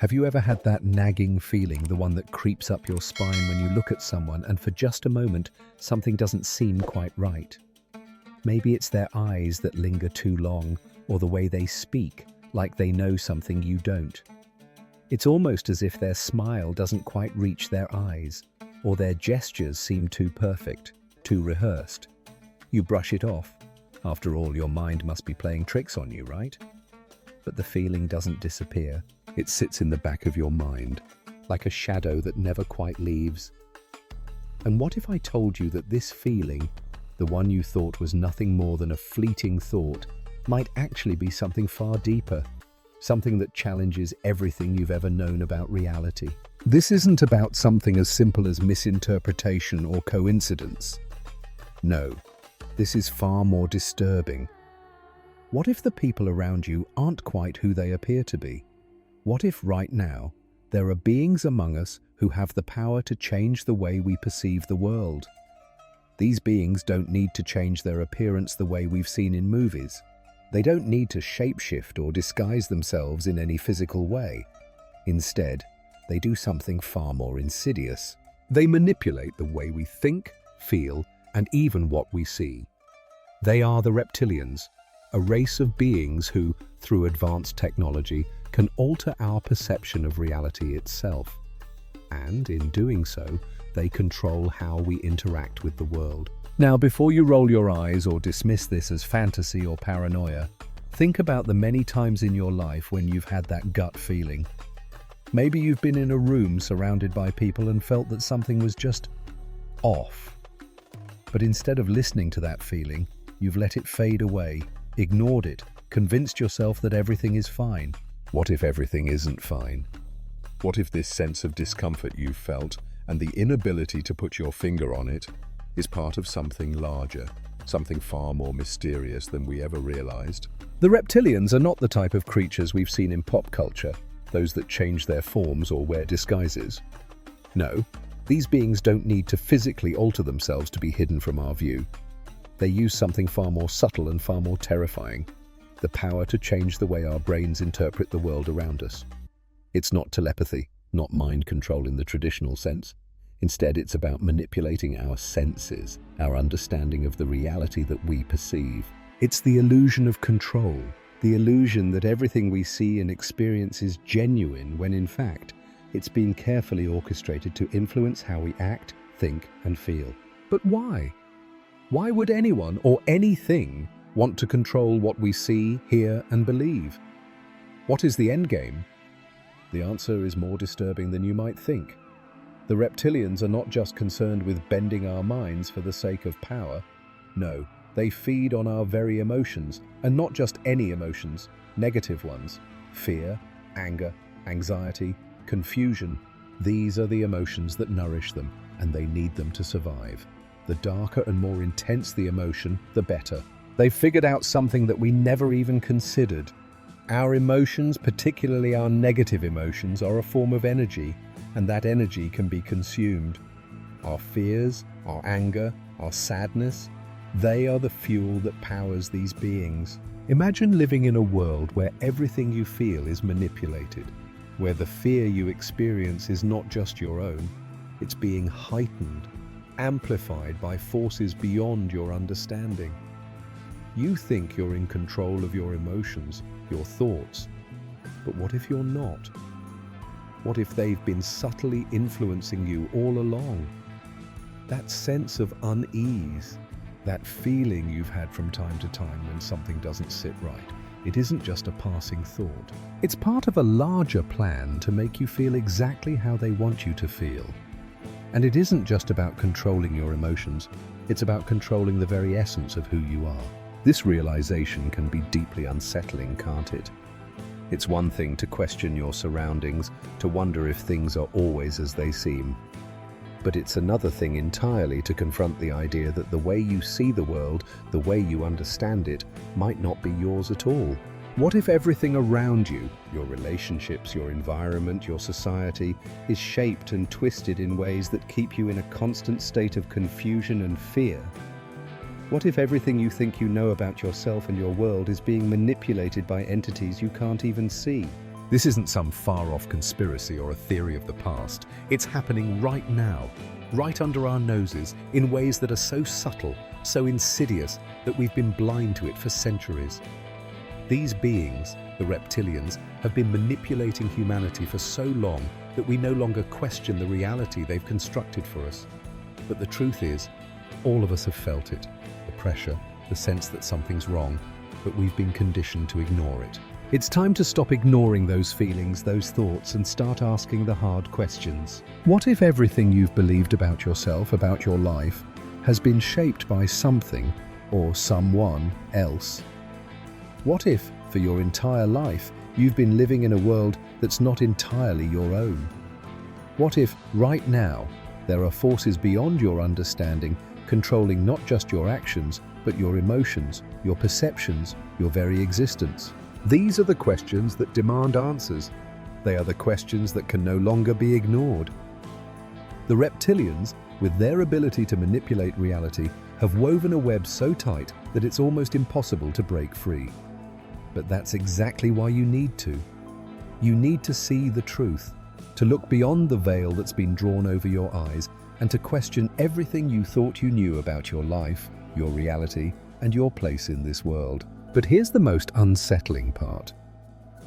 Have you ever had that nagging feeling, the one that creeps up your spine when you look at someone and for just a moment, something doesn't seem quite right? Maybe it's their eyes that linger too long, or the way they speak, like they know something you don't. It's almost as if their smile doesn't quite reach their eyes, or their gestures seem too perfect, too rehearsed. You brush it off. After all, your mind must be playing tricks on you, right? But the feeling doesn't disappear. It sits in the back of your mind, like a shadow that never quite leaves. And what if I told you that this feeling, the one you thought was nothing more than a fleeting thought, might actually be something far deeper, something that challenges everything you've ever known about reality? This isn't about something as simple as misinterpretation or coincidence. No, this is far more disturbing. What if the people around you aren't quite who they appear to be? What if right now there are beings among us who have the power to change the way we perceive the world? These beings don't need to change their appearance the way we've seen in movies. They don't need to shapeshift or disguise themselves in any physical way. Instead, they do something far more insidious. They manipulate the way we think, feel, and even what we see. They are the Reptilians, a race of beings who, through advanced technology, can alter our perception of reality itself. And in doing so, they control how we interact with the world. Now, before you roll your eyes or dismiss this as fantasy or paranoia, think about the many times in your life when you've had that gut feeling. Maybe you've been in a room surrounded by people and felt that something was just off. But instead of listening to that feeling, you've let it fade away, ignored it, convinced yourself that everything is fine. What if everything isn't fine? What if this sense of discomfort you've felt and the inability to put your finger on it is part of something larger, something far more mysterious than we ever realized? The Reptilians are not the type of creatures we've seen in pop culture, those that change their forms or wear disguises. No, these beings don't need to physically alter themselves to be hidden from our view. They use something far more subtle and far more terrifying: the power to change the way our brains interpret the world around us. It's not telepathy, not mind control in the traditional sense. Instead, it's about manipulating our senses, our understanding of the reality that we perceive. It's the illusion of control, the illusion that everything we see and experience is genuine when in fact, it's been carefully orchestrated to influence how we act, think, and feel. But why? Why would anyone or anything want to control what we see, hear, and believe? What is the end game? The answer is more disturbing than you might think. The Reptilians are not just concerned with bending our minds for the sake of power. No, they feed on our very emotions, and not just any emotions, negative ones. Fear, anger, anxiety, confusion. These are the emotions that nourish them, and they need them to survive. The darker and more intense the emotion, the better. They've figured out something that we never even considered. Our emotions, particularly our negative emotions, are a form of energy, and that energy can be consumed. Our fears, our anger, our sadness, they are the fuel that powers these beings. Imagine living in a world where everything you feel is manipulated, where the fear you experience is not just your own, it's being heightened, amplified by forces beyond your understanding. You think you're in control of your emotions, your thoughts, but what if you're not? What if they've been subtly influencing you all along? That sense of unease, that feeling you've had from time to time when something doesn't sit right, it isn't just a passing thought. It's part of a larger plan to make you feel exactly how they want you to feel. And it isn't just about controlling your emotions, it's about controlling the very essence of who you are. This realization can be deeply unsettling, can't it? It's one thing to question your surroundings, to wonder if things are always as they seem. But it's another thing entirely to confront the idea that the way you see the world, the way you understand it, might not be yours at all. What if everything around you, your relationships, your environment, your society, is shaped and twisted in ways that keep you in a constant state of confusion and fear? What if everything you think you know about yourself and your world is being manipulated by entities you can't even see? This isn't some far-off conspiracy or a theory of the past. It's happening right now, right under our noses, in ways that are so subtle, so insidious, that we've been blind to it for centuries. These beings, the reptilians, have been manipulating humanity for so long that we no longer question the reality they've constructed for us. But the truth is, all of us have felt it, the pressure, the sense that something's wrong, but we've been conditioned to ignore it. It's time to stop ignoring those feelings, those thoughts, and start asking the hard questions. What if everything you've believed about yourself, about your life, has been shaped by something or someone else? What if, for your entire life, you've been living in a world that's not entirely your own? What if, right now, there are forces beyond your understanding controlling not just your actions, but your emotions, your perceptions, your very existence? These are the questions that demand answers. They are the questions that can no longer be ignored. The reptilians, with their ability to manipulate reality, have woven a web so tight that it's almost impossible to break free. But that's exactly why you need to. You need to see the truth, to look beyond the veil that's been drawn over your eyes, and to question everything you thought you knew about your life, your reality, and your place in this world. But here's the most unsettling part.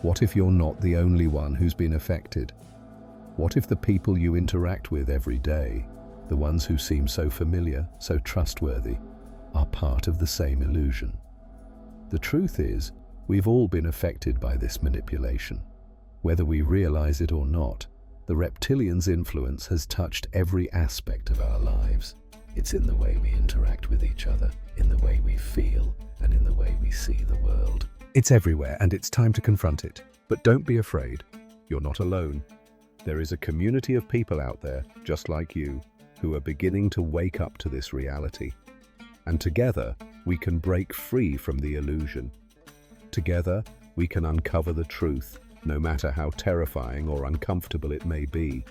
What if you're not the only one who's been affected? What if the people you interact with every day, the ones who seem so familiar, so trustworthy, are part of the same illusion? The truth is, we've all been affected by this manipulation. Whether we realize it or not, the reptilians' influence has touched every aspect of our lives. It's in the way we interact with each other, in the way we feel, and in the way we see the world. It's everywhere, and it's time to confront it. But don't be afraid. You're not alone. There is a community of people out there, just like you, who are beginning to wake up to this reality. And together, we can break free from the illusion. Together, we can uncover the truth, no matter how terrifying or uncomfortable it may be.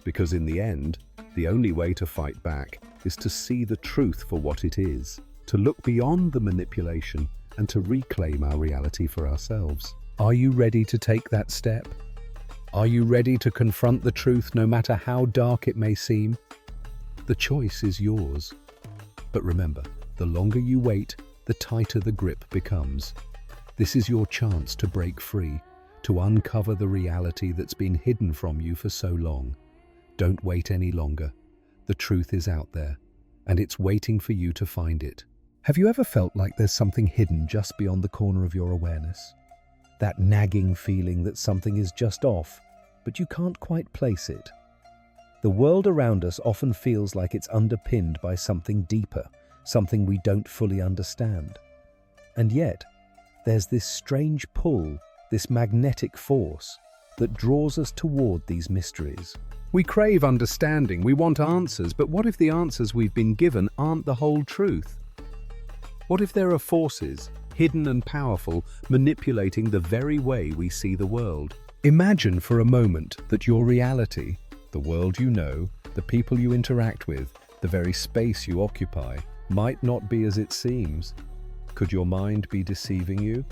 Because in the end, the only way to fight back is to see the truth for what it is, to look beyond the manipulation and to reclaim our reality for ourselves. Are you ready to take that step? Are you ready to confront the truth no matter how dark it may seem? The choice is yours. But remember, the longer you wait, the tighter the grip becomes. This is your chance to break free, to uncover the reality that's been hidden from you for so long. Don't wait any longer. The truth is out there, and it's waiting for you to find it. Have you ever felt like there's something hidden just beyond the corner of your awareness? That nagging feeling that something is just off, but you can't quite place it. The world around us often feels like it's underpinned by something deeper, something we don't fully understand. And yet, there's this strange pull, this magnetic force, that draws us toward these mysteries. We crave understanding, we want answers, but what if the answers we've been given aren't the whole truth? What if there are forces, hidden and powerful, manipulating the very way we see the world? Imagine for a moment that your reality, the world you know, the people you interact with, the very space you occupy, might not be as it seems. Could your mind be deceiving you?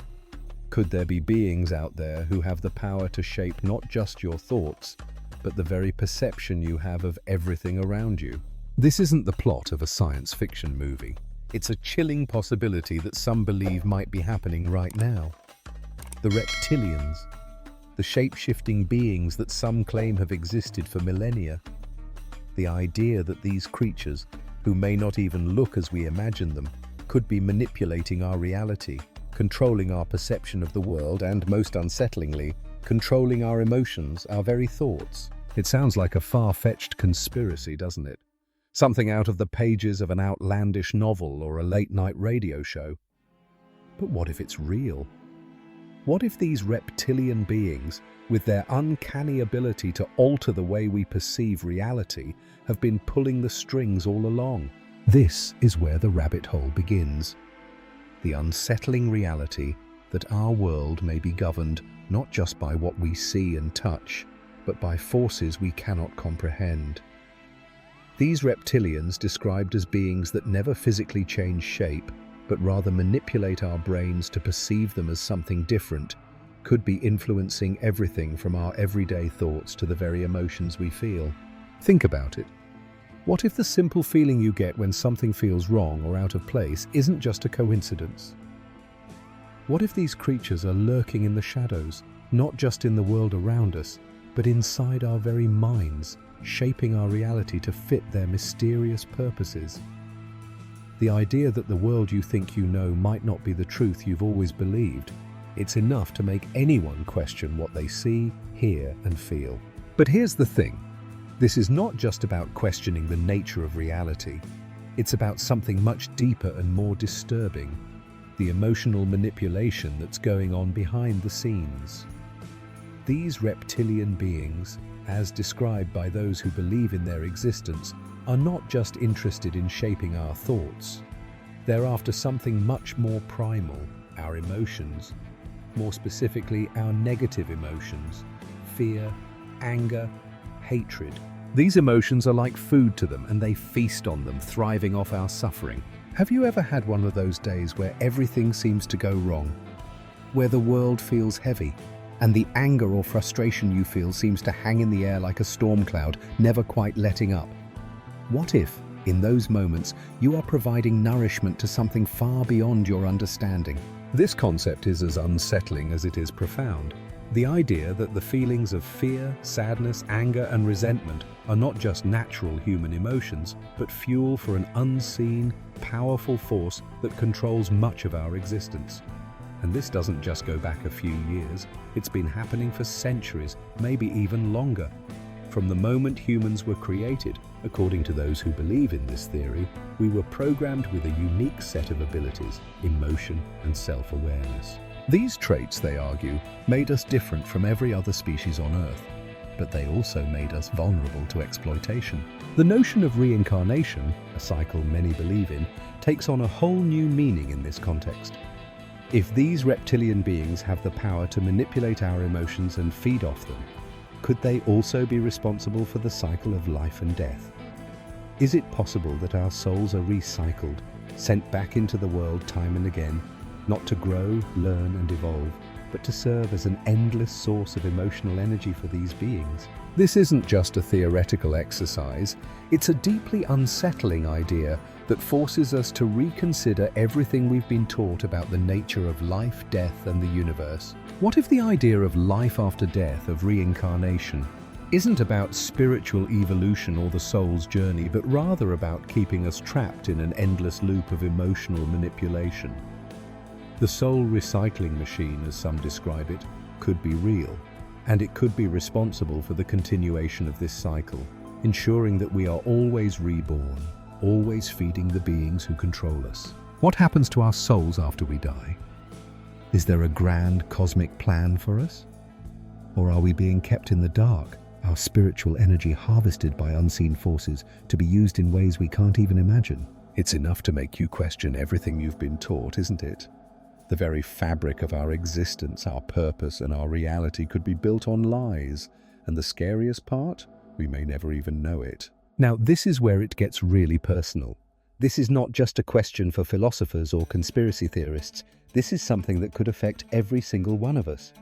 Could there be beings out there who have the power to shape not just your thoughts, but the very perception you have of everything around you? This isn't the plot of a science fiction movie. It's a chilling possibility that some believe might be happening right now. The reptilians, the shape-shifting beings that some claim have existed for millennia. The idea that these creatures, who may not even look as we imagine them, could be manipulating our reality, controlling our perception of the world, and, most unsettlingly, controlling our emotions, our very thoughts. It sounds like a far-fetched conspiracy, doesn't it? Something out of the pages of an outlandish novel or a late-night radio show. But what if it's real? What if these reptilian beings, with their uncanny ability to alter the way we perceive reality, have been pulling the strings all along? This is where the rabbit hole begins. The unsettling reality that our world may be governed not just by what we see and touch, but by forces we cannot comprehend. These reptilians, described as beings that never physically change shape, but rather manipulate our brains to perceive them as something different, could be influencing everything from our everyday thoughts to the very emotions we feel. Think about it. What if the simple feeling you get when something feels wrong or out of place isn't just a coincidence? What if these creatures are lurking in the shadows, not just in the world around us, but inside our very minds, shaping our reality to fit their mysterious purposes? The idea that the world you think you know might not be the truth you've always believed, it's enough to make anyone question what they see, hear, and feel. But here's the thing. This is not just about questioning the nature of reality. It's about something much deeper and more disturbing, the emotional manipulation that's going on behind the scenes. These reptilian beings, as described by those who believe in their existence, are not just interested in shaping our thoughts. They're after something much more primal, our emotions, more specifically our negative emotions, fear, anger, hatred. These emotions are like food to them, and they feast on them, thriving off our suffering. Have you ever had one of those days where everything seems to go wrong? Where the world feels heavy, and the anger or frustration you feel seems to hang in the air like a storm cloud, never quite letting up? What if, in those moments, you are providing nourishment to something far beyond your understanding? This concept is as unsettling as it is profound. The idea that the feelings of fear, sadness, anger, and resentment are not just natural human emotions, but fuel for an unseen, powerful force that controls much of our existence. And this doesn't just go back a few years. It's been happening for centuries, maybe even longer. From the moment humans were created, according to those who believe in this theory, we were programmed with a unique set of abilities, emotion and self-awareness. These traits, they argue, made us different from every other species on Earth, but they also made us vulnerable to exploitation. The notion of reincarnation, a cycle many believe in, takes on a whole new meaning in this context. If these reptilian beings have the power to manipulate our emotions and feed off them, could they also be responsible for the cycle of life and death? Is it possible that our souls are recycled, sent back into the world time and again, not to grow, learn, and evolve, but to serve as an endless source of emotional energy for these beings? This isn't just a theoretical exercise, it's a deeply unsettling idea that forces us to reconsider everything we've been taught about the nature of life, death, and the universe. What if the idea of life after death, of reincarnation, isn't about spiritual evolution or the soul's journey, but rather about keeping us trapped in an endless loop of emotional manipulation? The soul recycling machine, as some describe it, could be real, and it could be responsible for the continuation of this cycle, ensuring that we are always reborn, always feeding the beings who control us. What happens to our souls after we die? Is there a grand cosmic plan for us? Or are we being kept in the dark, our spiritual energy harvested by unseen forces to be used in ways we can't even imagine? It's enough to make you question everything you've been taught, isn't it? The very fabric of our existence, our purpose, and our reality could be built on lies, and the scariest part? We may never even know it. Now, this is where it gets really personal. This is not just a question for philosophers or conspiracy theorists. This is something that could affect every single one of us.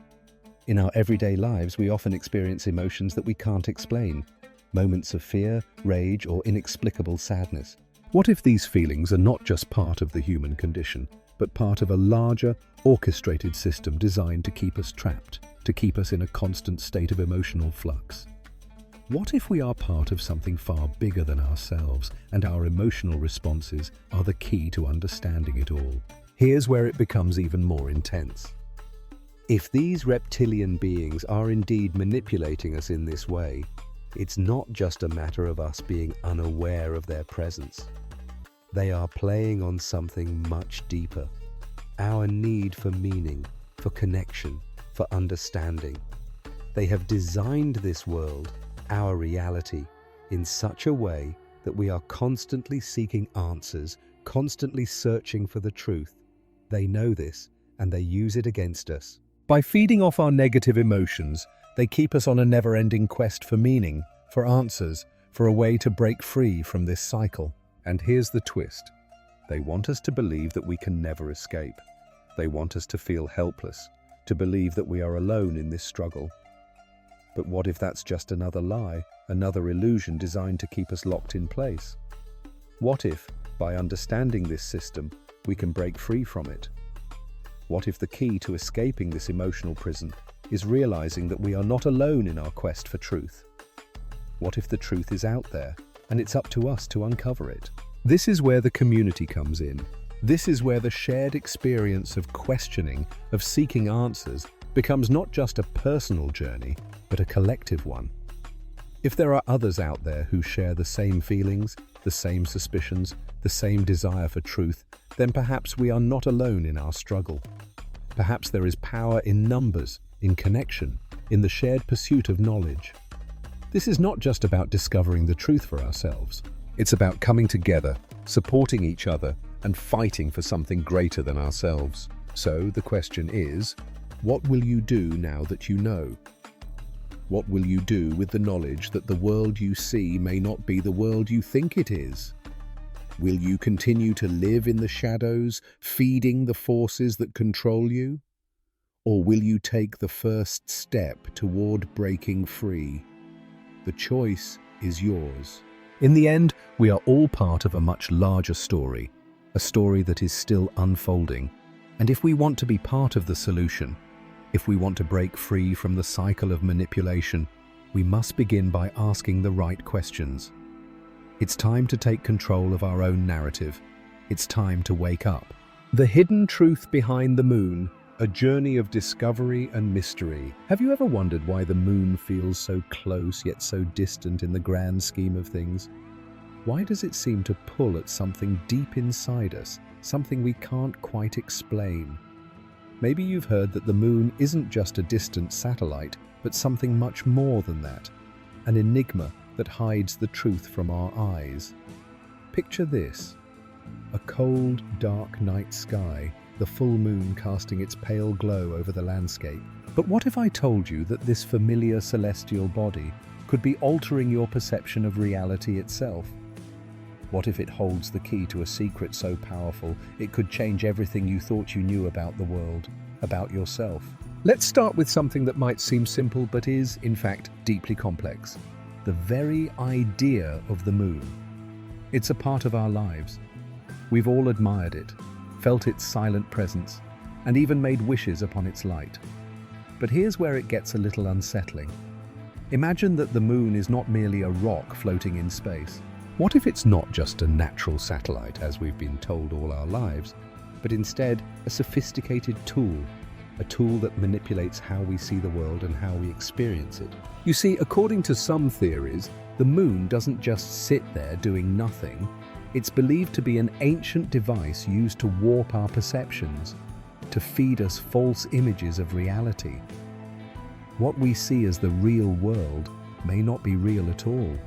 In our everyday lives, we often experience emotions that we can't explain. Moments of fear, rage, or inexplicable sadness. What if these feelings are not just part of the human condition, but part of a larger, orchestrated system designed to keep us trapped, to keep us in a constant state of emotional flux? What if we are part of something far bigger than ourselves, and our emotional responses are the key to understanding it all? Here's where it becomes even more intense. If these reptilian beings are indeed manipulating us in this way, it's not just a matter of us being unaware of their presence. They are playing on something much deeper. Our need for meaning, for connection, for understanding. They have designed this world, our reality, in such a way that we are constantly seeking answers, constantly searching for the truth. They know this, and they use it against us. By feeding off our negative emotions, they keep us on a never-ending quest for meaning, for answers, for a way to break free from this cycle. And here's the twist. They want us to believe that we can never escape. They want us to feel helpless, to believe that we are alone in this struggle. But what if that's just another lie, another illusion designed to keep us locked in place? What if, by understanding this system, we can break free from it? What if the key to escaping this emotional prison is realizing that we are not alone in our quest for truth? What if the truth is out there, and it's up to us to uncover it? This is where the community comes in. This is where the shared experience of questioning, of seeking answers, becomes not just a personal journey, but a collective one. If there are others out there who share the same feelings, the same suspicions, the same desire for truth, then perhaps we are not alone in our struggle. Perhaps there is power in numbers, in connection, in the shared pursuit of knowledge. This is not just about discovering the truth for ourselves. It's about coming together, supporting each other, and fighting for something greater than ourselves. So the question is, what will you do now that you know? What will you do with the knowledge that the world you see may not be the world you think it is? Will you continue to live in the shadows, feeding the forces that control you? Or will you take the first step toward breaking free? The choice is yours. In the end, we are all part of a much larger story, a story that is still unfolding. And if we want to be part of the solution, if we want to break free from the cycle of manipulation, we must begin by asking the right questions. It's time to take control of our own narrative. It's time to wake up. The hidden truth behind the moon, a journey of discovery and mystery. Have you ever wondered why the moon feels so close yet so distant in the grand scheme of things? Why does it seem to pull at something deep inside us, something we can't quite explain? Maybe you've heard that the moon isn't just a distant satellite, but something much more than that, an enigma that hides the truth from our eyes. Picture this: a cold, dark night sky, the full moon casting its pale glow over the landscape. But what if I told you that this familiar celestial body could be altering your perception of reality itself? What if it holds the key to a secret so powerful it could change everything you thought you knew about the world, about yourself? Let's start with something that might seem simple but is, in fact, deeply complex. The very idea of the moon. It's a part of our lives. We've all admired it, felt its silent presence, and even made wishes upon its light. But here's where it gets a little unsettling. Imagine that the moon is not merely a rock floating in space. What if it's not just a natural satellite, as we've been told all our lives, but instead a sophisticated tool, a tool that manipulates how we see the world and how we experience it? You see, according to some theories, the moon doesn't just sit there doing nothing. It's believed to be an ancient device used to warp our perceptions, to feed us false images of reality. What we see as the real world may not be real at all.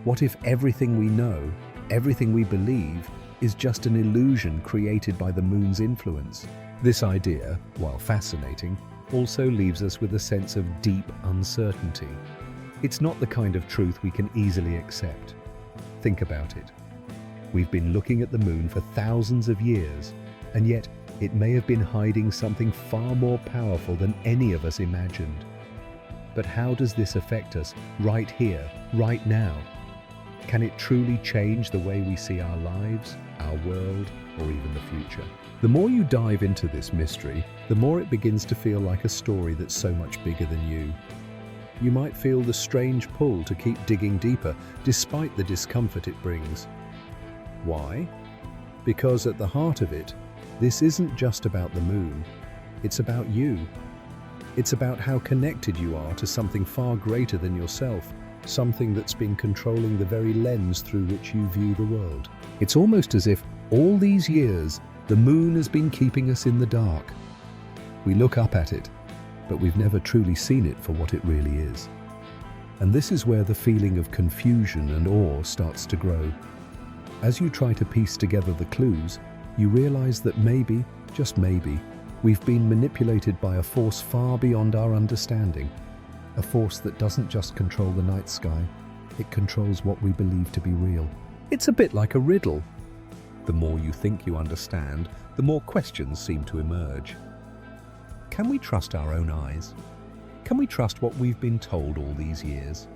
What if everything we know, everything we believe, is just an illusion created by the moon's influence? This idea, while fascinating, also leaves us with a sense of deep uncertainty. It's not the kind of truth we can easily accept. Think about it. We've been looking at the moon for thousands of years, and yet it may have been hiding something far more powerful than any of us imagined. But how does this affect us right here, right now? Can it truly change the way we see our lives, our world, or even the future? The more you dive into this mystery, the more it begins to feel like a story that's so much bigger than you. You might feel the strange pull to keep digging deeper, despite the discomfort it brings. Why? Because at the heart of it, this isn't just about the moon. It's about you. It's about how connected you are to something far greater than yourself, something that's been controlling the very lens through which you view the world. It's almost as if all these years, the moon has been keeping us in the dark. We look up at it, but we've never truly seen it for what it really is. And this is where the feeling of confusion and awe starts to grow. As you try to piece together the clues, you realize that maybe, just maybe, we've been manipulated by a force far beyond our understanding. A force that doesn't just control the night sky, it controls what we believe to be real. It's a bit like a riddle. The more you think you understand, the more questions seem to emerge. Can we trust our own eyes? Can we trust what we've been told all these years?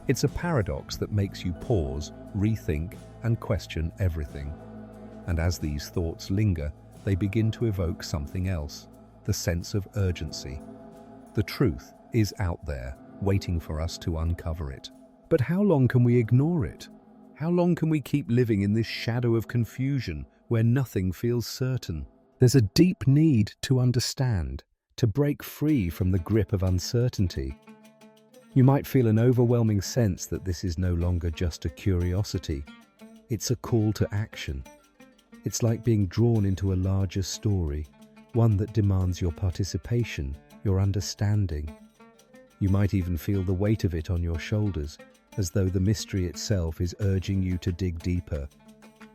It's a paradox that makes you pause, rethink, and question everything. And as these thoughts linger, they begin to evoke something else, the sense of urgency. The truth is out there, waiting for us to uncover it. But how long can we ignore it? How long can we keep living in this shadow of confusion where nothing feels certain? There's a deep need to understand, to break free from the grip of uncertainty. You might feel an overwhelming sense that this is no longer just a curiosity. It's a call to action. It's like being drawn into a larger story, one that demands your participation, your understanding. You might even feel the weight of it on your shoulders, as though the mystery itself is urging you to dig deeper.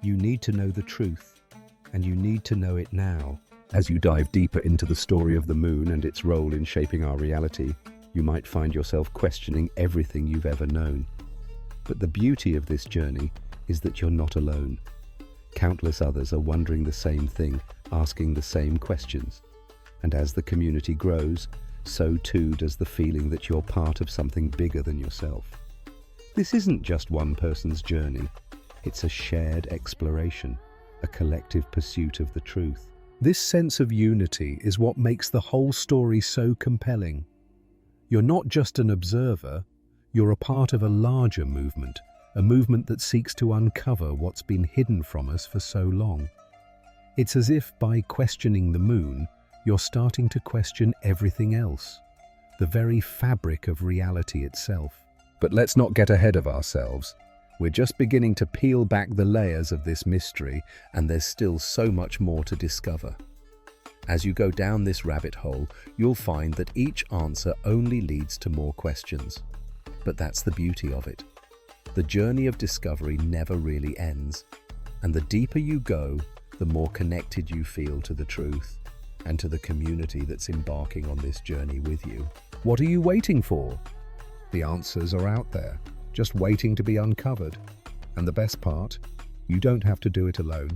You need to know the truth, and you need to know it now. As you dive deeper into the story of the moon and its role in shaping our reality, you might find yourself questioning everything you've ever known. But the beauty of this journey is that you're not alone. Countless others are wondering the same thing, asking the same questions. And as the community grows, so too does the feeling that you're part of something bigger than yourself. This isn't just one person's journey. It's a shared exploration, a collective pursuit of the truth. This sense of unity is what makes the whole story so compelling. You're not just an observer, you're a part of a larger movement, a movement that seeks to uncover what's been hidden from us for so long. It's as if by questioning the moon, you're starting to question everything else, the very fabric of reality itself. But let's not get ahead of ourselves. We're just beginning to peel back the layers of this mystery, and there's still so much more to discover. As you go down this rabbit hole, you'll find that each answer only leads to more questions. But that's the beauty of it. The journey of discovery never really ends, and the deeper you go, the more connected you feel to the truth and to the community that's embarking on this journey with you. What are you waiting for? The answers are out there, just waiting to be uncovered. And the best part, you don't have to do it alone.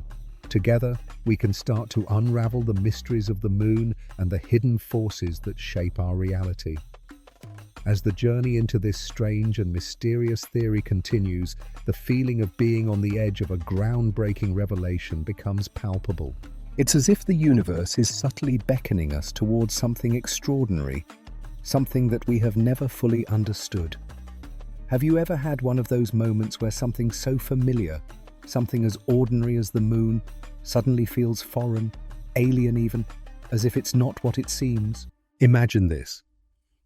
Together, we can start to unravel the mysteries of the moon and the hidden forces that shape our reality. As the journey into this strange and mysterious theory continues, the feeling of being on the edge of a groundbreaking revelation becomes palpable. It's as if the universe is subtly beckoning us towards something extraordinary, something that we have never fully understood. Have you ever had one of those moments where something so familiar, something as ordinary as the moon, suddenly feels foreign, alien even, as if it's not what it seems? Imagine this.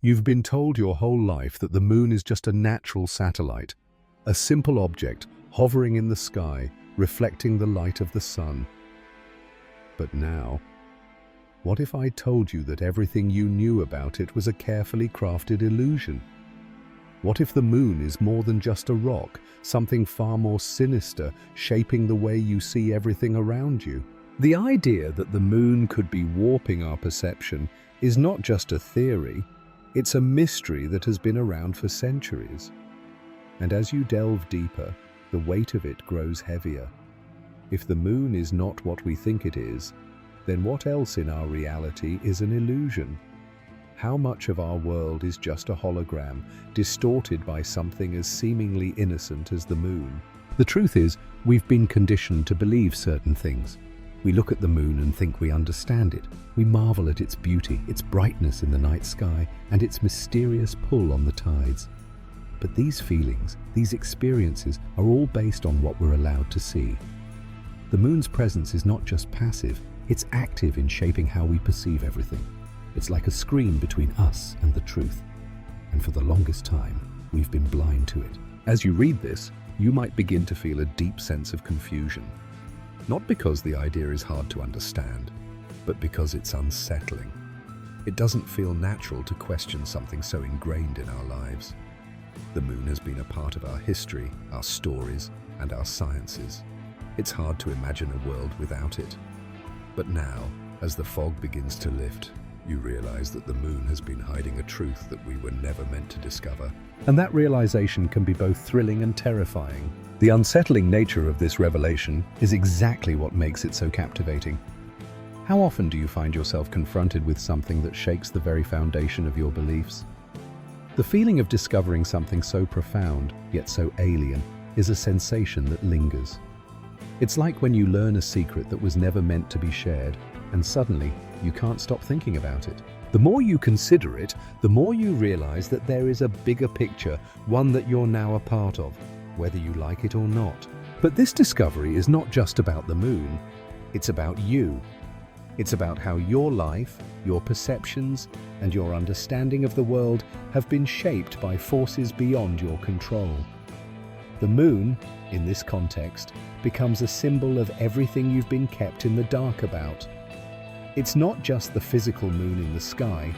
You've been told your whole life that the moon is just a natural satellite, a simple object hovering in the sky, reflecting the light of the sun. But now, what if I told you that everything you knew about it was a carefully crafted illusion? What if the moon is more than just a rock, something far more sinister, shaping the way you see everything around you? The idea that the moon could be warping our perception is not just a theory, it's a mystery that has been around for centuries. And as you delve deeper, the weight of it grows heavier. If the moon is not what we think it is, then what else in our reality is an illusion? How much of our world is just a hologram, distorted by something as seemingly innocent as the moon? The truth is, we've been conditioned to believe certain things. We look at the moon and think we understand it. We marvel at its beauty, its brightness in the night sky, and its mysterious pull on the tides. But these feelings, these experiences, are all based on what we're allowed to see. The moon's presence is not just passive, it's active in shaping how we perceive everything. It's like a screen between us and the truth. And for the longest time, we've been blind to it. As you read this, you might begin to feel a deep sense of confusion. Not because the idea is hard to understand, but because it's unsettling. It doesn't feel natural to question something so ingrained in our lives. The moon has been a part of our history, our stories, and our sciences. It's hard to imagine a world without it. But now, as the fog begins to lift, you realize that the moon has been hiding a truth that we were never meant to discover. And that realization can be both thrilling and terrifying. The unsettling nature of this revelation is exactly what makes it so captivating. How often do you find yourself confronted with something that shakes the very foundation of your beliefs? The feeling of discovering something so profound, yet so alien, is a sensation that lingers. It's like when you learn a secret that was never meant to be shared, and suddenly you can't stop thinking about it. The more you consider it, the more you realize that there is a bigger picture, one that you're now a part of, whether you like it or not. But this discovery is not just about the moon, it's about you. It's about how your life, your perceptions, and your understanding of the world have been shaped by forces beyond your control. The moon, in this context, becomes a symbol of everything you've been kept in the dark about. It's not just the physical moon in the sky,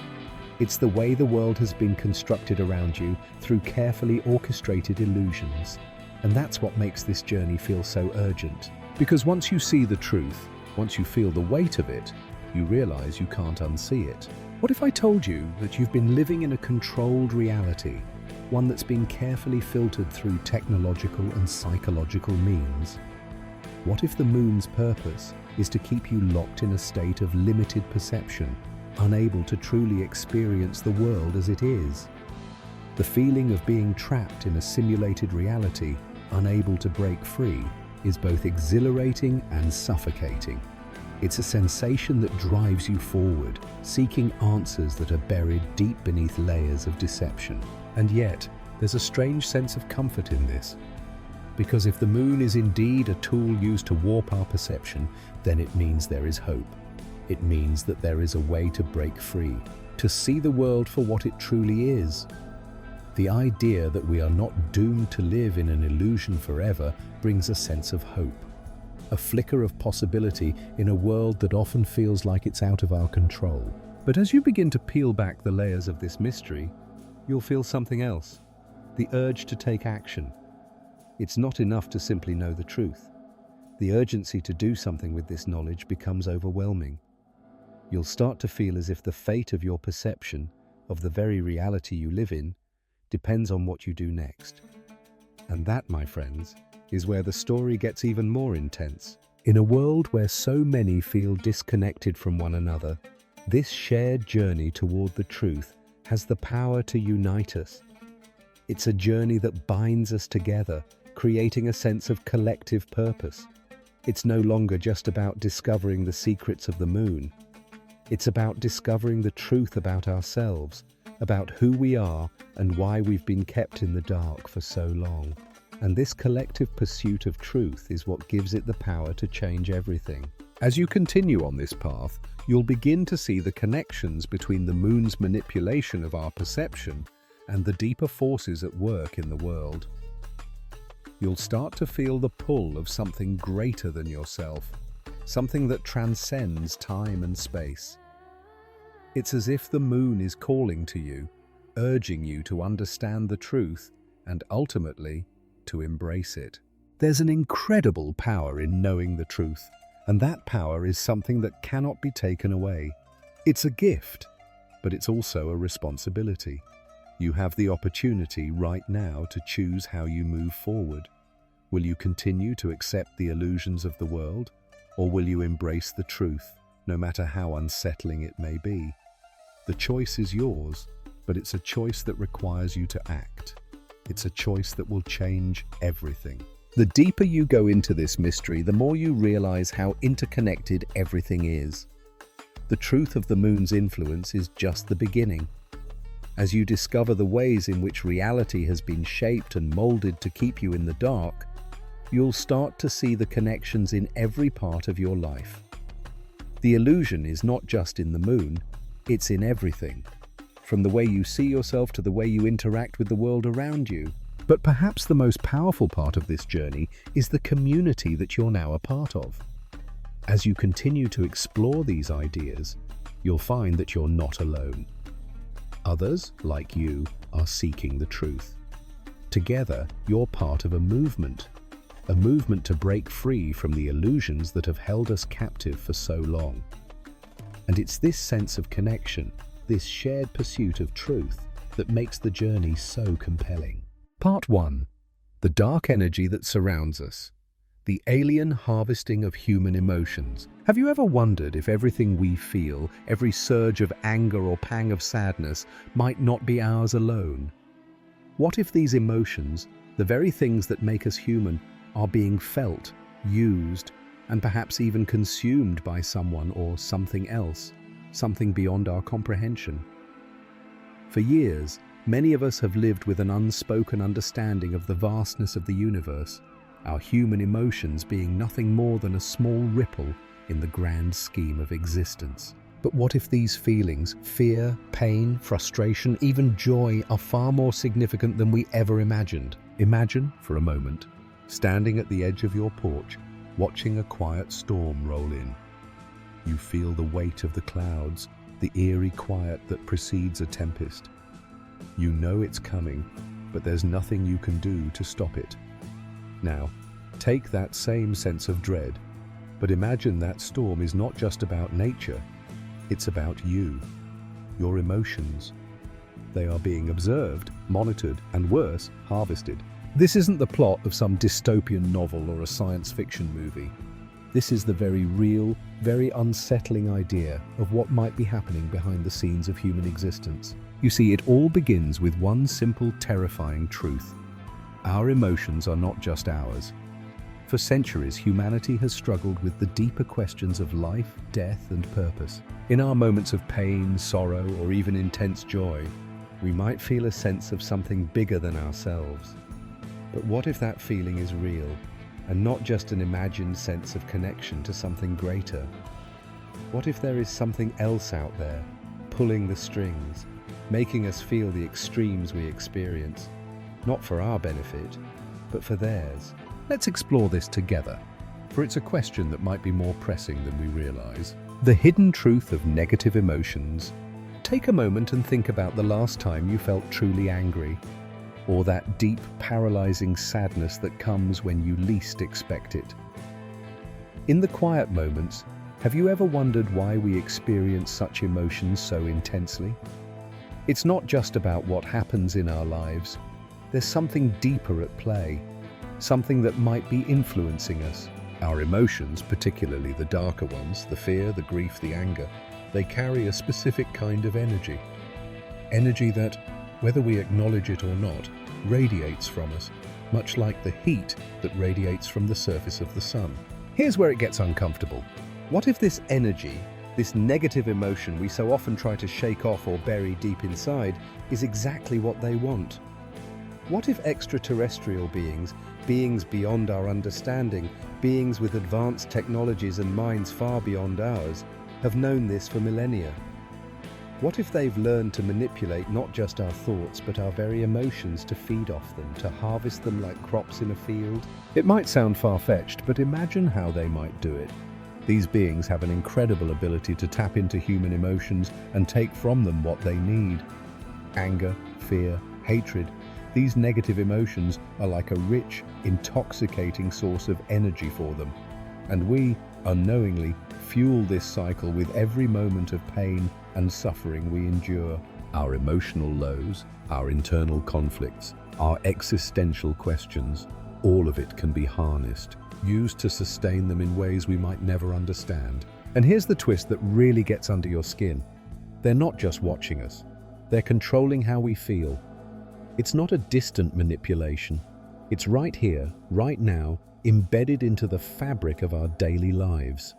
it's the way the world has been constructed around you through carefully orchestrated illusions. And that's what makes this journey feel so urgent. Because once you see the truth, once you feel the weight of it, you realize you can't unsee it. What if I told you that you've been living in a controlled reality, one that's been carefully filtered through technological and psychological means? What if the moon's purpose is to keep you locked in a state of limited perception, unable to truly experience the world as it is? The feeling of being trapped in a simulated reality, unable to break free, is both exhilarating and suffocating. It's a sensation that drives you forward, seeking answers that are buried deep beneath layers of deception. And yet, there's a strange sense of comfort in this. Because if the moon is indeed a tool used to warp our perception, then it means there is hope. It means that there is a way to break free, to see the world for what it truly is. The idea that we are not doomed to live in an illusion forever brings a sense of hope, a flicker of possibility in a world that often feels like it's out of our control. But as you begin to peel back the layers of this mystery, you'll feel something else, the urge to take action. It's not enough to simply know the truth. The urgency to do something with this knowledge becomes overwhelming. You'll start to feel as if the fate of your perception, of the very reality you live in, depends on what you do next. And that, my friends, is where the story gets even more intense. In a world where so many feel disconnected from one another, this shared journey toward the truth has the power to unite us. It's a journey that binds us together, creating a sense of collective purpose. It's no longer just about discovering the secrets of the moon. It's about discovering the truth about ourselves, about who we are and why we've been kept in the dark for so long. And this collective pursuit of truth is what gives it the power to change everything. As you continue on this path, you'll begin to see the connections between the moon's manipulation of our perception and the deeper forces at work in the world. You'll start to feel the pull of something greater than yourself, something that transcends time and space. It's as if the moon is calling to you, urging you to understand the truth and ultimately to embrace it. There's an incredible power in knowing the truth, and that power is something that cannot be taken away. It's a gift, but it's also a responsibility. You have the opportunity right now to choose how you move forward. Will you continue to accept the illusions of the world, or will you embrace the truth, no matter how unsettling it may be? The choice is yours, but it's a choice that requires you to act. It's a choice that will change everything. The deeper you go into this mystery, the more you realize how interconnected everything is. The truth of the moon's influence is just the beginning. As you discover the ways in which reality has been shaped and molded to keep you in the dark, you'll start to see the connections in every part of your life. The illusion is not just in the moon, it's in everything, from the way you see yourself to the way you interact with the world around you. But perhaps the most powerful part of this journey is the community that you're now a part of. As you continue to explore these ideas, you'll find that you're not alone. Others, like you, are seeking the truth. Together, you're part of a movement to break free from the illusions that have held us captive for so long. And it's this sense of connection, this shared pursuit of truth, that makes the journey so compelling. Part 1. The dark energy that surrounds us. the alien harvesting of human emotions. Have you ever wondered if everything we feel, every surge of anger or pang of sadness, might not be ours alone? What if these emotions, the very things that make us human, are being felt, used, and perhaps even consumed by someone or something else, something beyond our comprehension? For years, many of us have lived with an unspoken understanding of the vastness of the universe, our human emotions being nothing more than a small ripple in the grand scheme of existence. But what if these feelings, fear, pain, frustration, even joy, are far more significant than we ever imagined? Imagine, for a moment, standing at the edge of your porch, watching a quiet storm roll in. You feel the weight of the clouds, the eerie quiet that precedes a tempest. You know it's coming, but there's nothing you can do to stop it. Now, take that same sense of dread, but imagine that storm is not just about nature, it's about you, your emotions. They are being observed, monitored, and worse, harvested. This isn't the plot of some dystopian novel or a science fiction movie. This is the very real, very unsettling idea of what might be happening behind the scenes of human existence. You see, it all begins with one simple, terrifying truth. Our emotions are not just ours. For centuries, humanity has struggled with the deeper questions of life, death, and purpose. In our moments of pain, sorrow, or even intense joy, we might feel a sense of something bigger than ourselves. But what if that feeling is real, and not just an imagined sense of connection to something greater? What if there is something else out there, pulling the strings, making us feel the extremes we experience, not for our benefit, but for theirs? Let's explore this together, for it's a question that might be more pressing than we realize. The hidden truth of negative emotions. Take a moment and think about the last time you felt truly angry, or that deep, paralyzing sadness that comes when you least expect it. In the quiet moments, have you ever wondered why we experience such emotions so intensely? It's not just about what happens in our lives. There's something deeper at play, something that might be influencing us. Our emotions, particularly the darker ones, the fear, the grief, the anger, they carry a specific kind of energy. Energy that, whether we acknowledge it or not, radiates from us, much like the heat that radiates from the surface of the sun. Here's where it gets uncomfortable. What if this energy, this negative emotion we so often try to shake off or bury deep inside, is exactly what they want? What if extraterrestrial beings, beings beyond our understanding, beings with advanced technologies and minds far beyond ours, have known this for millennia? What if they've learned to manipulate not just our thoughts, but our very emotions to feed off them, to harvest them like crops in a field? It might sound far-fetched, but imagine how they might do it. These beings have an incredible ability to tap into human emotions and take from them what they need. Anger, fear, hatred. These negative emotions are like a rich, intoxicating source of energy for them. And we, unknowingly, fuel this cycle with every moment of pain and suffering we endure. Our emotional lows, our internal conflicts, our existential questions, all of it can be harnessed, used to sustain them in ways we might never understand. And here's the twist that really gets under your skin. They're not just watching us. They're controlling how we feel. It's not a distant manipulation. It's right here, right now, embedded into the fabric of our daily lives.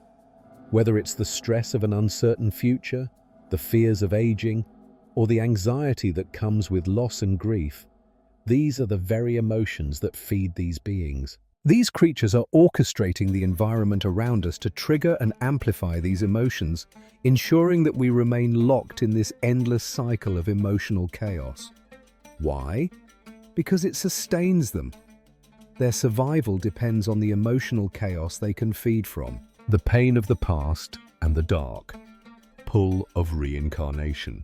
Whether it's the stress of an uncertain future, the fears of aging, or the anxiety that comes with loss and grief, these are the very emotions that feed these beings. These creatures are orchestrating the environment around us to trigger and amplify these emotions, ensuring that we remain locked in this endless cycle of emotional chaos. Why? Because it sustains them. Their survival depends on the emotional chaos they can feed from. The pain of the past and the dark pull of reincarnation.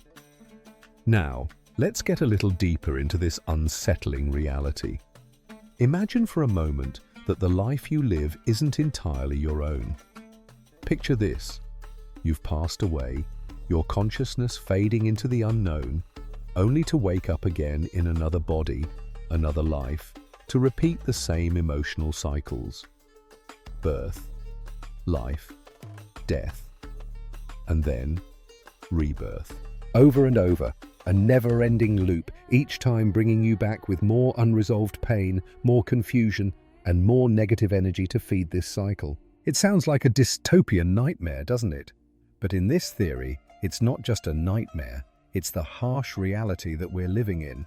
Now, let's get a little deeper into this unsettling reality. Imagine for a moment that the life you live isn't entirely your own. Picture this. You've passed away, your consciousness fading into the unknown, only to wake up again in another body, another life, to repeat the same emotional cycles. Birth, life, death, and then rebirth. Over and over, a never-ending loop, each time bringing you back with more unresolved pain, more confusion, and more negative energy to feed this cycle. It sounds like a dystopian nightmare, doesn't it? But in this theory, it's not just a nightmare, it's the harsh reality that we're living in.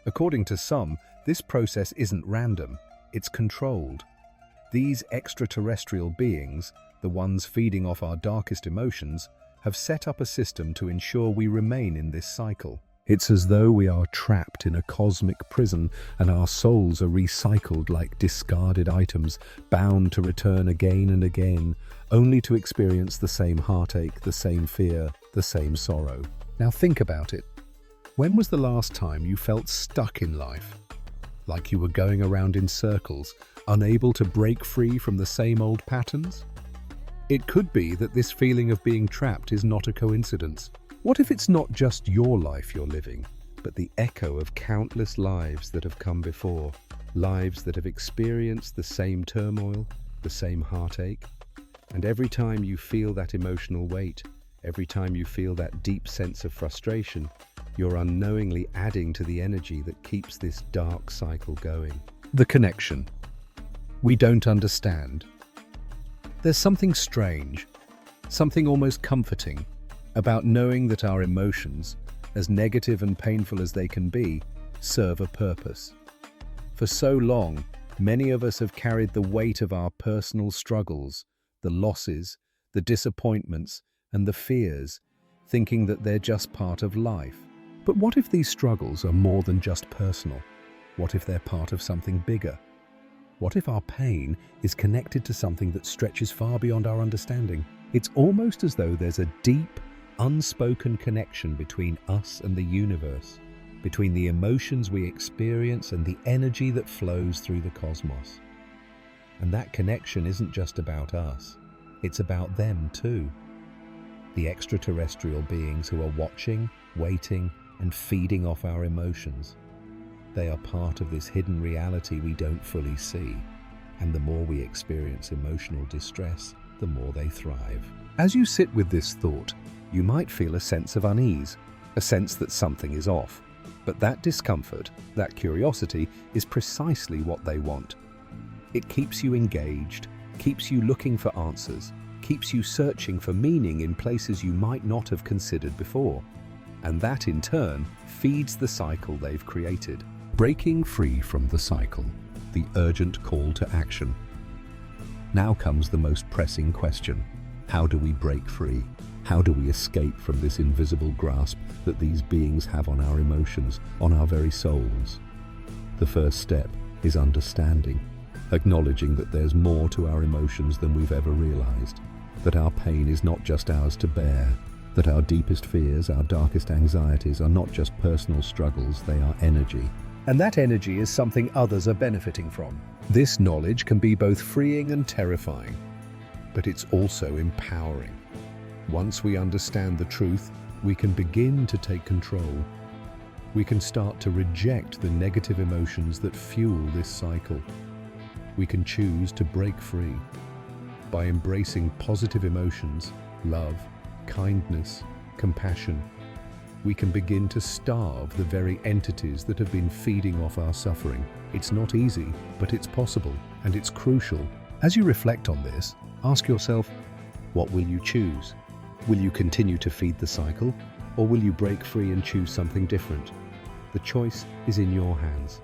According to some, this process isn't random, it's controlled. These extraterrestrial beings, the ones feeding off our darkest emotions, have set up a system to ensure we remain in this cycle. It's as though we are trapped in a cosmic prison and our souls are recycled like discarded items, bound to return again and again, only to experience the same heartache, the same fear, the same sorrow. Now think about it. When was the last time you felt stuck in life? Like you were going around in circles, unable to break free from the same old patterns? It could be that this feeling of being trapped is not a coincidence. What if it's not just your life you're living, but the echo of countless lives that have come before, lives that have experienced the same turmoil, the same heartache? And every time you feel that emotional weight, every time you feel that deep sense of frustration, you're unknowingly adding to the energy that keeps this dark cycle going. The connection. We don't understand. There's something strange, something almost comforting, about knowing that our emotions, as negative and painful as they can be, serve a purpose. For so long, many of us have carried the weight of our personal struggles, the losses, the disappointments, and the fears, thinking that they're just part of life. But what if these struggles are more than just personal? What if they're part of something bigger? What if our pain is connected to something that stretches far beyond our understanding? It's almost as though there's a deep, unspoken connection between us and the universe, between the emotions we experience and the energy that flows through the cosmos. And that connection isn't just about us, it's about them too. The extraterrestrial beings who are watching, waiting, and feeding off our emotions. They are part of this hidden reality we don't fully see, and the more we experience emotional distress, the more they thrive. As you sit with this thought, you might feel a sense of unease, a sense that something is off. But that discomfort, that curiosity, is precisely what they want. It keeps you engaged, keeps you looking for answers, keeps you searching for meaning in places you might not have considered before. And that, in turn, feeds the cycle they've created. Breaking free from the cycle, the urgent call to action. Now comes the most pressing question. How do we break free? How do we escape from this invisible grasp that these beings have on our emotions, on our very souls? The first step is understanding, acknowledging that there's more to our emotions than we've ever realized, that our pain is not just ours to bear, that our deepest fears, our darkest anxieties are not just personal struggles, they are energy. And that energy is something others are benefiting from. This knowledge can be both freeing and terrifying, but it's also empowering. Once we understand the truth, we can begin to take control. We can start to reject the negative emotions that fuel this cycle. We can choose to break free. By embracing positive emotions, love, kindness, compassion, we can begin to starve the very entities that have been feeding off our suffering. It's not easy, but it's possible, and it's crucial. As you reflect on this, ask yourself, what will you choose? Will you continue to feed the cycle, or will you break free and choose something different? The choice is in your hands.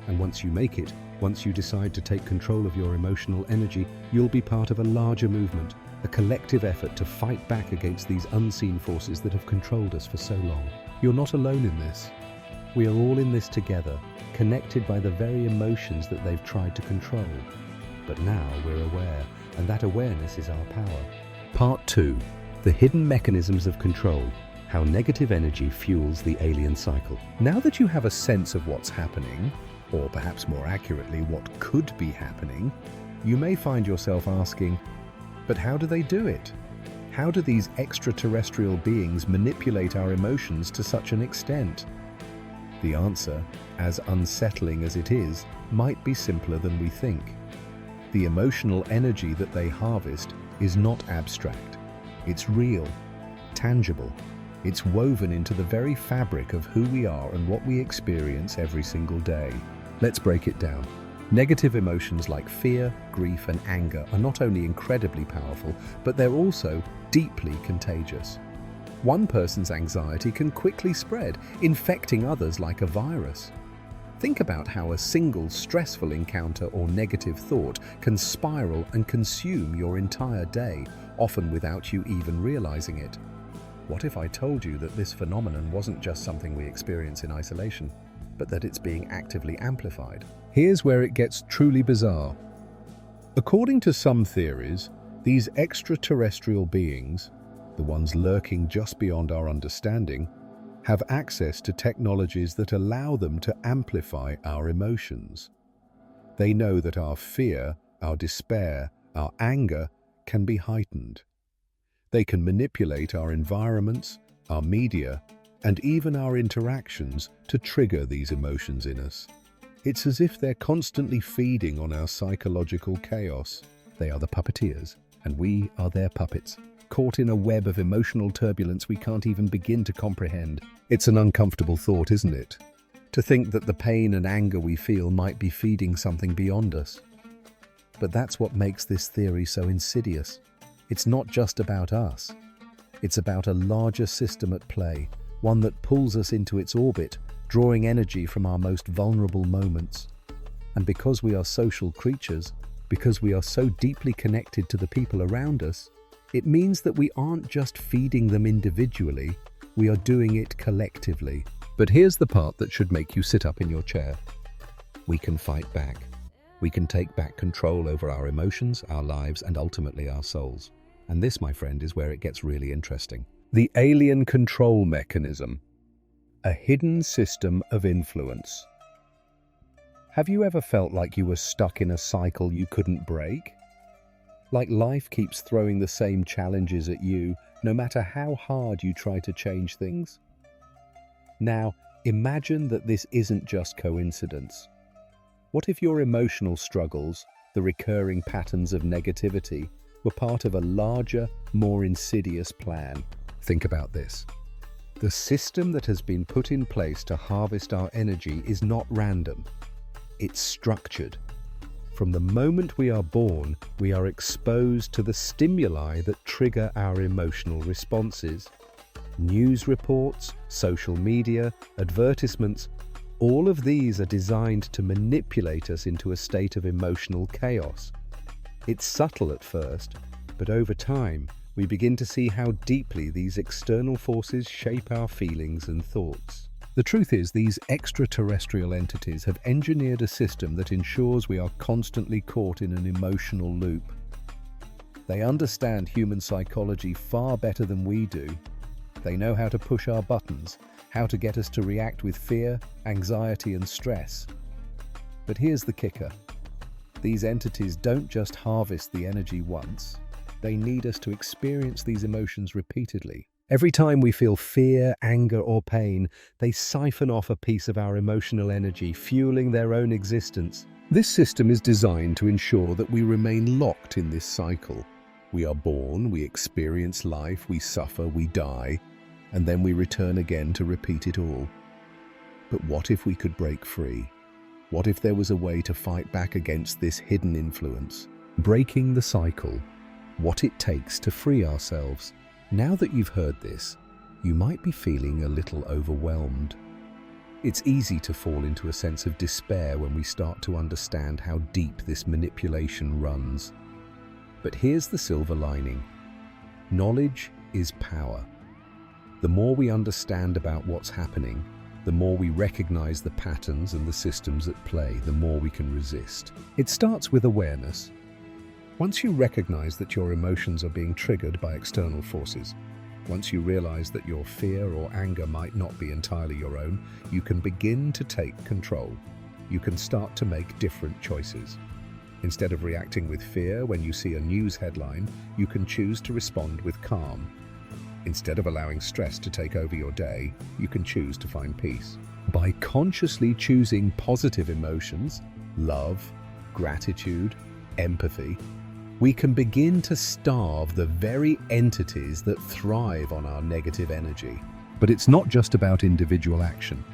And once you make it, once you decide to take control of your emotional energy, you'll be part of a larger movement, a collective effort to fight back against these unseen forces that have controlled us for so long. You're not alone in this. We are all in this together, connected by the very emotions that they've tried to control. But now we're aware, and that awareness is our power. Part 2. The hidden mechanisms of control. How negative energy fuels the alien cycle. Now that you have a sense of what's happening, or perhaps more accurately, what could be happening, you may find yourself asking, but how do they do it? How do these extraterrestrial beings manipulate our emotions to such an extent? The answer, as unsettling as it is, might be simpler than we think. The emotional energy that they harvest is not abstract. It's real, tangible. It's woven into the very fabric of who we are and what we experience every single day. Let's break it down. Negative emotions like fear, grief, and anger are not only incredibly powerful, but they're also deeply contagious. One person's anxiety can quickly spread, infecting others like a virus. Think about how a single stressful encounter or negative thought can spiral and consume your entire day, often without you even realizing it. What if I told you that this phenomenon wasn't just something we experience in isolation, but that it's being actively amplified? Here's where it gets truly bizarre. According to some theories, these extraterrestrial beings, the ones lurking just beyond our understanding, have access to technologies that allow them to amplify our emotions. They know that our fear, our despair, our anger can be heightened. They can manipulate our environments, our media, and even our interactions to trigger these emotions in us. It's as if they're constantly feeding on our psychological chaos. They are the puppeteers, and we are their puppets, caught in a web of emotional turbulence we can't even begin to comprehend. It's an uncomfortable thought, isn't it? To think that the pain and anger we feel might be feeding something beyond us. But that's what makes this theory so insidious. It's not just about us. It's about a larger system at play, one that pulls us into its orbit, drawing energy from our most vulnerable moments. And because we are social creatures, because we are so deeply connected to the people around us, it means that we aren't just feeding them individually, we are doing it collectively. But here's the part that should make you sit up in your chair. We can fight back. We can take back control over our emotions, our lives, and ultimately our souls. And this, my friend, is where it gets really interesting. The alien control mechanism. A hidden system of influence. Have you ever felt like you were stuck in a cycle you couldn't break? Like life keeps throwing the same challenges at you, no matter how hard you try to change things? Now, imagine that this isn't just coincidence. What if your emotional struggles, the recurring patterns of negativity, were part of a larger, more insidious plan? Think about this. The system that has been put in place to harvest our energy is not random. It's structured. From the moment we are born, we are exposed to the stimuli that trigger our emotional responses. News reports, social media, advertisements, all of these are designed to manipulate us into a state of emotional chaos. It's subtle at first, but over time, we begin to see how deeply these external forces shape our feelings and thoughts. The truth is, these extraterrestrial entities have engineered a system that ensures we are constantly caught in an emotional loop. They understand human psychology far better than we do. They know how to push our buttons, how to get us to react with fear, anxiety, and stress. But here's the kicker. These entities don't just harvest the energy once. They need us to experience these emotions repeatedly. Every time we feel fear, anger, or pain, they siphon off a piece of our emotional energy, fueling their own existence. This system is designed to ensure that we remain locked in this cycle. We are born, we experience life, we suffer, we die, and then we return again to repeat it all. But what if we could break free? What if there was a way to fight back against this hidden influence? Breaking the cycle. What it takes to free ourselves. Now that you've heard this, you might be feeling a little overwhelmed. It's easy to fall into a sense of despair when we start to understand how deep this manipulation runs. But here's the silver lining. Knowledge is power. The more we understand about what's happening, the more we recognize the patterns and the systems at play, the more we can resist. It starts with awareness. Once you recognize that your emotions are being triggered by external forces, once you realize that your fear or anger might not be entirely your own, you can begin to take control. You can start to make different choices. Instead of reacting with fear when you see a news headline, you can choose to respond with calm. Instead of allowing stress to take over your day, you can choose to find peace. By consciously choosing positive emotions, love, gratitude, empathy, we can begin to starve the very entities that thrive on our negative energy. But it's not just about individual action.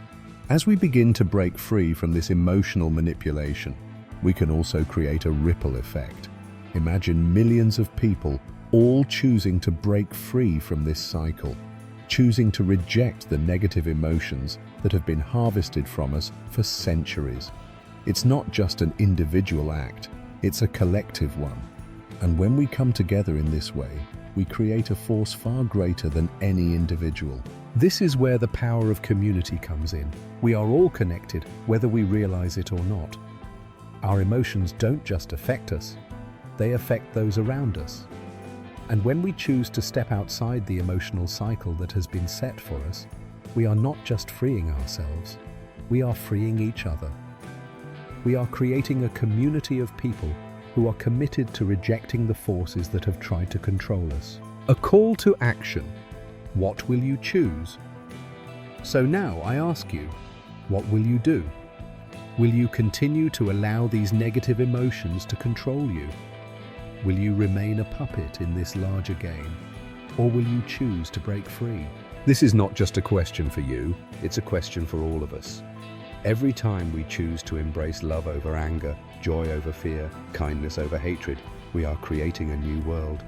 As we begin to break free from this emotional manipulation, we can also create a ripple effect. Imagine millions of people all choosing to break free from this cycle, choosing to reject the negative emotions that have been harvested from us for centuries. It's not just an individual act, it's a collective one. And when we come together in this way, we create a force far greater than any individual. This is where the power of community comes in. We are all connected, whether we realize it or not. Our emotions don't just affect us, they affect those around us. And when we choose to step outside the emotional cycle that has been set for us, we are not just freeing ourselves, we are freeing each other. We are creating a community of people who are committed to rejecting the forces that have tried to control us. A call to action. What will you choose? So now I ask you, what will you do? Will you continue to allow these negative emotions to control you? Will you remain a puppet in this larger game? Or will you choose to break free? This is not just a question for you, it's a question for all of us. Every time we choose to embrace love over anger, joy over fear, kindness over hatred, we are creating a new world.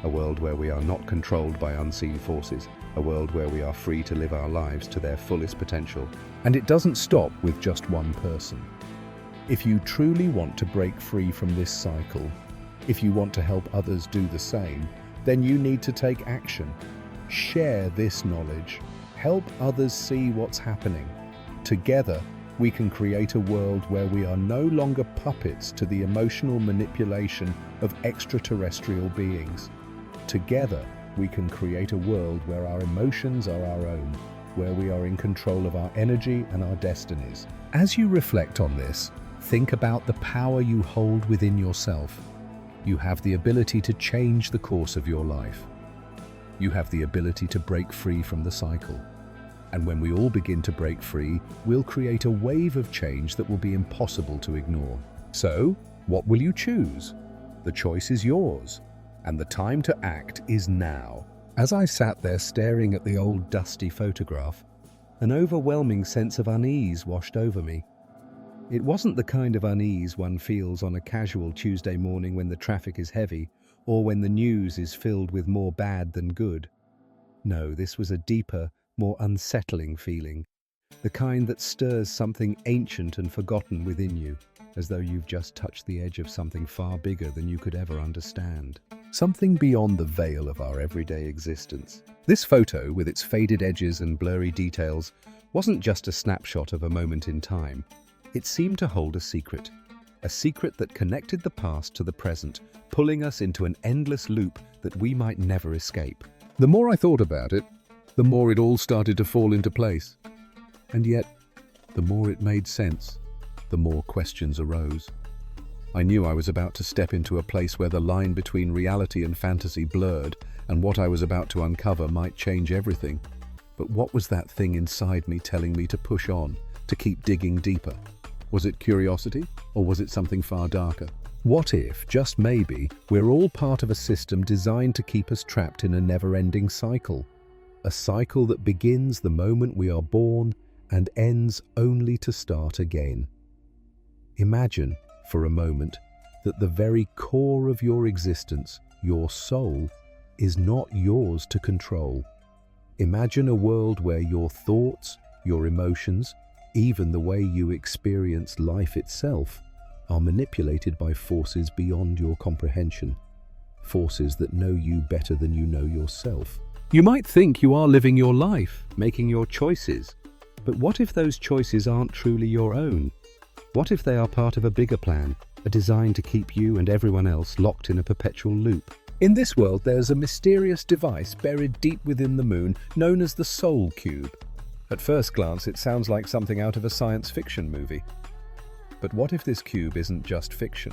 A world where we are not controlled by unseen forces, a world where we are free to live our lives to their fullest potential. And it doesn't stop with just one person. If you truly want to break free from this cycle, if you want to help others do the same, then you need to take action. Share this knowledge. Help others see what's happening. Together, we can create a world where we are no longer puppets to the emotional manipulation of extraterrestrial beings. Together, we can create a world where our emotions are our own, where we are in control of our energy and our destinies. As you reflect on this, think about the power you hold within yourself. You have the ability to change the course of your life. You have the ability to break free from the cycle. And when we all begin to break free, we'll create a wave of change that will be impossible to ignore. So, what will you choose? The choice is yours, and the time to act is now. As I sat there staring at the old dusty photograph, an overwhelming sense of unease washed over me. It wasn't the kind of unease one feels on a casual Tuesday morning when the traffic is heavy, or when the news is filled with more bad than good. No, this was a deeper, more unsettling feeling, the kind that stirs something ancient and forgotten within you, as though you've just touched the edge of something far bigger than you could ever understand. Something beyond the veil of our everyday existence. This photo, with its faded edges and blurry details, wasn't just a snapshot of a moment in time. It seemed to hold a secret that connected the past to the present, pulling us into an endless loop that we might never escape. The more I thought about it, the more it all started to fall into place. And yet, the more it made sense, the more questions arose. I knew I was about to step into a place where the line between reality and fantasy blurred, and what I was about to uncover might change everything. But what was that thing inside me telling me to push on, to keep digging deeper? Was it curiosity, or was it something far darker? What if, just maybe, we're all part of a system designed to keep us trapped in a never-ending cycle? A cycle that begins the moment we are born and ends only to start again. Imagine, for a moment, that the very core of your existence, your soul, is not yours to control. Imagine a world where your thoughts, your emotions, even the way you experience life itself, are manipulated by forces beyond your comprehension. Forces that know you better than you know yourself. You might think you are living your life, making your choices. But what if those choices aren't truly your own? What if they are part of a bigger plan, a design to keep you and everyone else locked in a perpetual loop? In this world, there's a mysterious device buried deep within the moon known as the Soul Cube. At first glance, it sounds like something out of a science fiction movie. But what if this cube isn't just fiction?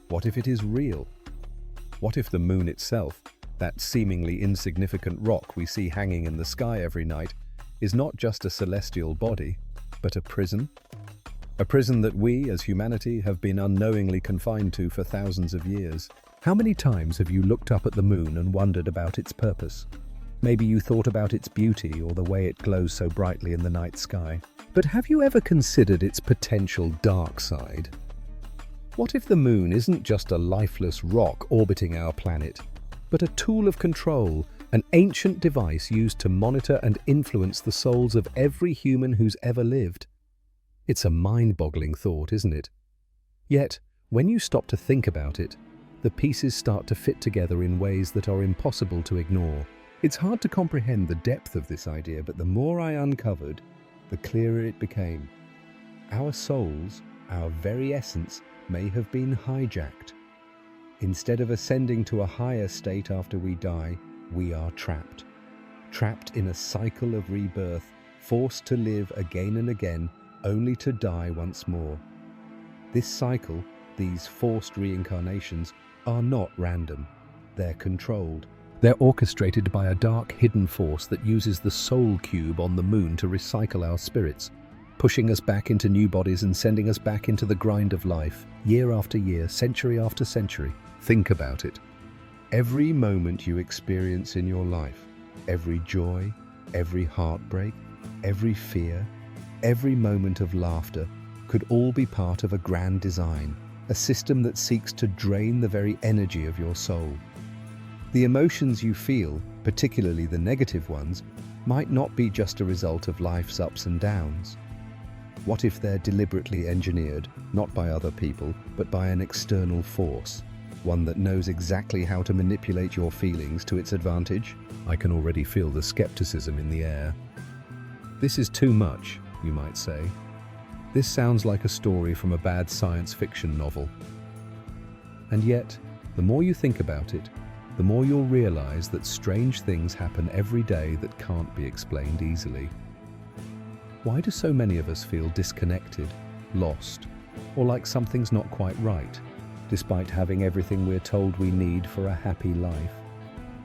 What if it is real? What if the moon itself, that seemingly insignificant rock we see hanging in the sky every night, is not just a celestial body, but a prison? A prison that we, as humanity, have been unknowingly confined to for thousands of years. How many times have you looked up at the moon and wondered about its purpose? Maybe you thought about its beauty or the way it glows so brightly in the night sky. But have you ever considered its potential dark side? What if the moon isn't just a lifeless rock orbiting our planet, but a tool of control, an ancient device used to monitor and influence the souls of every human who's ever lived? It's a mind-boggling thought, isn't it? Yet, when you stop to think about it, the pieces start to fit together in ways that are impossible to ignore. It's hard to comprehend the depth of this idea, but the more I uncovered, the clearer it became. Our souls, our very essence, may have been hijacked. Instead of ascending to a higher state after we die, we are trapped. Trapped in a cycle of rebirth, forced to live again and again, only to die once more. This cycle, these forced reincarnations, are not random. They're controlled. They're orchestrated by a dark, hidden force that uses the soul cube on the moon to recycle our spirits, pushing us back into new bodies and sending us back into the grind of life, year after year, century after century. Think about it. Every moment you experience in your life, every joy, every heartbreak, every fear, every moment of laughter could all be part of a grand design, a system that seeks to drain the very energy of your soul. The emotions you feel, particularly the negative ones, might not be just a result of life's ups and downs. What if they're deliberately engineered, not by other people, but by an external force, one that knows exactly how to manipulate your feelings to its advantage? I can already feel the skepticism in the air. This is too much, you might say. This sounds like a story from a bad science fiction novel. And yet, the more you think about it, the more you'll realize that strange things happen every day that can't be explained easily. Why do so many of us feel disconnected, lost, or like something's not quite right, despite having everything we're told we need for a happy life?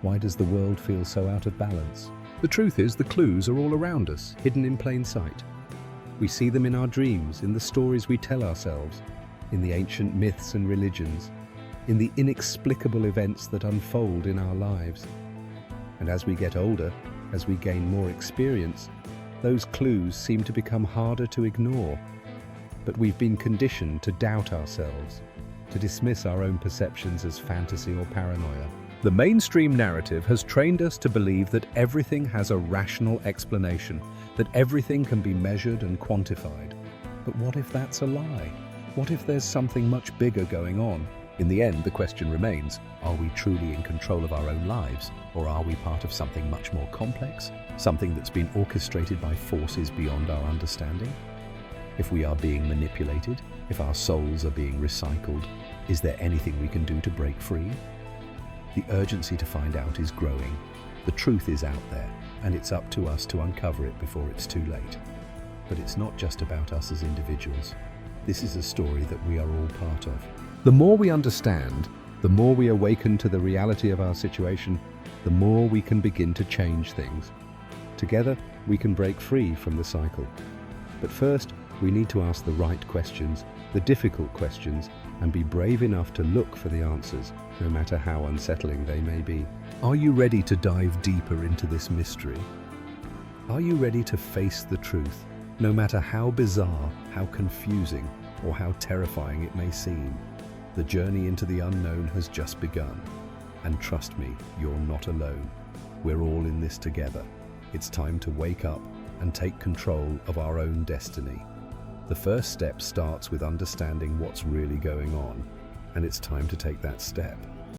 Why does the world feel so out of balance? The truth is, the clues are all around us, hidden in plain sight. We see them in our dreams, in the stories we tell ourselves, in the ancient myths and religions, in the inexplicable events that unfold in our lives. And as we get older, as we gain more experience, those clues seem to become harder to ignore. But we've been conditioned to doubt ourselves, to dismiss our own perceptions as fantasy or paranoia. The mainstream narrative has trained us to believe that everything has a rational explanation, that everything can be measured and quantified. But what if that's a lie? What if there's something much bigger going on? In the end, the question remains, are we truly in control of our own lives, or are we part of something much more complex, something that's been orchestrated by forces beyond our understanding? If we are being manipulated, if our souls are being recycled, is there anything we can do to break free? The urgency to find out is growing. The truth is out there, and it's up to us to uncover it before it's too late. But it's not just about us as individuals. This is a story that we are all part of. The more we understand, the more we awaken to the reality of our situation, the more we can begin to change things. Together, we can break free from the cycle. But first, we need to ask the right questions, the difficult questions, and be brave enough to look for the answers, no matter how unsettling they may be. Are you ready to dive deeper into this mystery? Are you ready to face the truth, no matter how bizarre, how confusing, or how terrifying it may seem? The journey into the unknown has just begun. And trust me, you're not alone. We're all in this together. It's time to wake up and take control of our own destiny. The first step starts with understanding what's really going on, and it's time to take that step.